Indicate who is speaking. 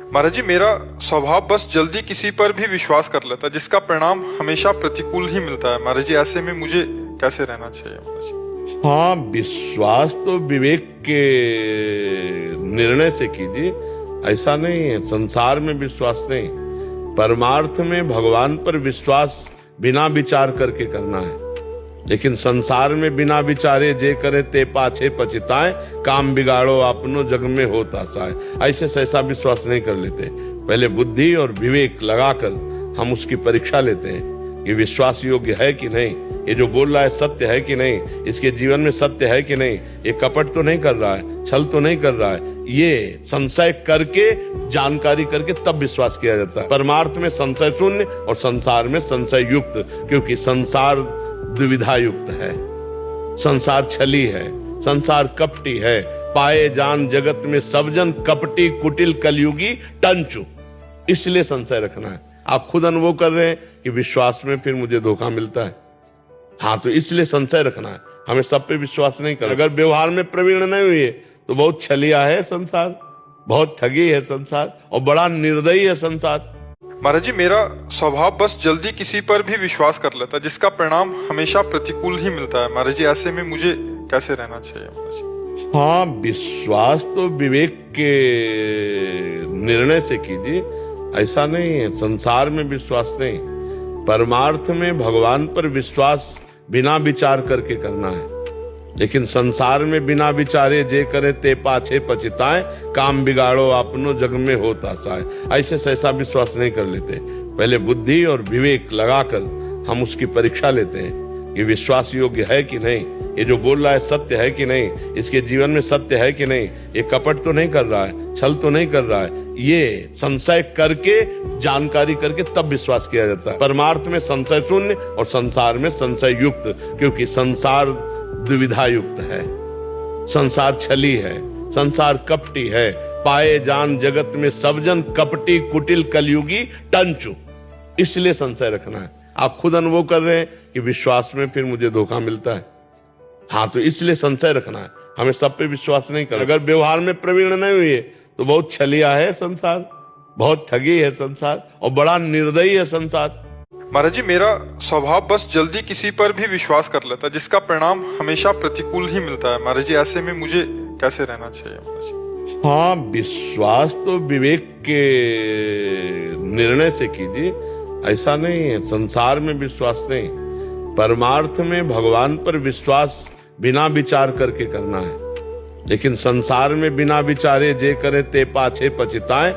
Speaker 1: महाराज जी, मेरा स्वभाव बस जल्दी किसी पर भी विश्वास कर लेता है, जिसका परिणाम हमेशा प्रतिकूल ही मिलता है। महाराज जी, ऐसे में मुझे कैसे रहना चाहिए महाराज जी?
Speaker 2: हाँ, विश्वास तो विवेक के निर्णय से कीजिए। ऐसा नहीं है, संसार में विश्वास नहीं, परमार्थ में भगवान पर विश्वास बिना विचार करके करना है। लेकिन संसार में बिना विचारे जे करे ते पाछे पछताए, काम बिगाड़ो अपनो जग में होता साय। ऐसे से ऐसा विश्वास नहीं कर लेते। पहले बुद्धि और विवेक लगाकर हम उसकी परीक्षा लेते हैं कि विश्वास योग्य है कि नहीं, ये जो बोल रहा है सत्य है कि नहीं, इसके जीवन में सत्य है कि नहीं, ये कपट तो नहीं कर रहा है, छल तो नहीं कर रहा है। ये संशय करके, जानकारी करके तब विश्वास किया जाता है। परमार्थ में संशय शून्य और संसार में संशय युक्त, क्योंकि संसार दुविधा युक्त है, संसार छली है, संसार कपटी है। पाए जान जगत में सब जन कपटी कुटिल कलयुगी टंचु। इसलिए संशय रखना है। आप खुद अनुभव कर रहे हैं कि विश्वास में फिर मुझे धोखा मिलता है। हाँ, तो इसलिए संशय रखना है। हमें सब पे विश्वास नहीं करना। अगर व्यवहार में प्रवीण नहीं हुए तो बहुत छलिया है संसार, बहुत ठगी है संसार, और बड़ा निर्दयी है संसार।
Speaker 1: महाराज जी, मेरा स्वभाव बस जल्दी किसी पर भी विश्वास कर लेता है, जिसका परिणाम हमेशा प्रतिकूल ही मिलता है। महाराज जी, ऐसे में मुझे कैसे रहना चाहिए महाराज जी?
Speaker 2: हाँ, विश्वास तो विवेक के निर्णय से कीजिए। ऐसा नहीं है, संसार में विश्वास नहीं, परमार्थ में भगवान पर विश्वास बिना विचार करके करना है। लेकिन संसार में बिना विचारे जे करे ते पाछे पछताए, काम बिगाड़ो अपनो जग में होता साय। ऐसे से ऐसा विश्वास नहीं कर लेते। पहले बुद्धि और विवेक लगाकर हम उसकी परीक्षा लेते हैं कि विश्वास योग्य है कि नहीं, ये जो बोल रहा है सत्य है कि नहीं, इसके जीवन में सत्य है कि नहीं, ये कपट तो नहीं कर रहा है, छल तो नहीं कर रहा है। ये संशय करके, जानकारी करके तब विश्वास किया जाता है। परमार्थ में संशय शून्य और संसार में संशय युक्त, क्योंकि संसार दुविधा युक्त है, संसार छली है, संसार कपटी है। पाए जान जगत में सब जन कपटी कुटिल कलयुगी टंचु। इसलिए संशय रखना है। आप खुद अनुभव कर रहे हैं कि विश्वास में फिर मुझे धोखा मिलता है। हाँ, तो इसलिए संशय रखना है। हमें सब पे विश्वास नहीं करना। अगर व्यवहार में प्रवीण नहीं हुए तो बहुत छलिया है संसार, बहुत ठगी है संसार, और बड़ा निर्दयी है संसार।
Speaker 1: महाराज जी, मेरा स्वभाव बस जल्दी किसी पर भी विश्वास कर लेता है, जिसका परिणाम हमेशा प्रतिकूल ही मिलता है। महाराज जी, ऐसे में मुझे कैसे रहना चाहिए महाराज जी?
Speaker 2: हाँ, विश्वास तो विवेक के निर्णय से कीजिए। ऐसा नहीं है, संसार में विश्वास नहीं, परमार्थ में भगवान पर विश्वास बिना विचार करके करना है। लेकिन संसार में बिना विचारे जे करे ते पाछे पछताए,